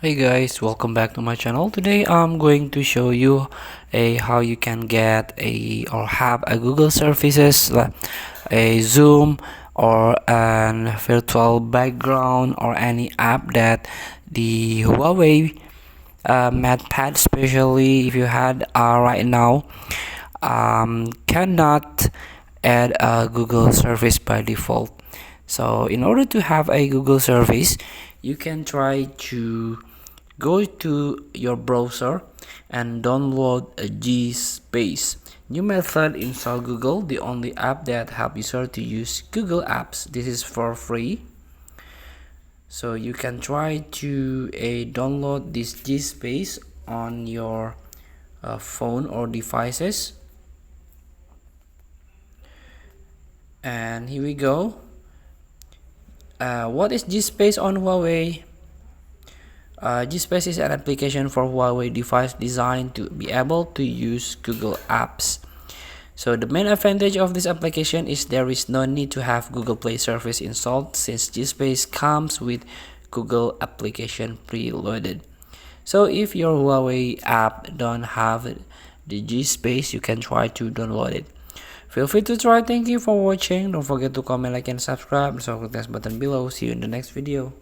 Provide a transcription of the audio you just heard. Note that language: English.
Hey guys, welcome back to my channel. Today I'm going to show you how you can get or have a Google services like a Zoom or an virtual background or any app that the Huawei Matepad, especially if you had right now, cannot add a Google service by default. So in order to have a Google service, you can try to go to your browser and download a GSpace. New method, install Google, the only app that help user to use Google Apps. This is for free. So you can try to download this GSpace on your phone or devices. And here we go. What is GSpace on Huawei? GSpace is an application for Huawei device designed to be able to use Google Apps. So the main advantage of this application is there is no need to have Google Play service installed since GSpace comes with Google application preloaded. So if your Huawei app don't have the GSpace, you can try to download it. Feel free to try. Thank you for watching. Don't forget to comment, like, and subscribe. So click that button below. See you in the next video.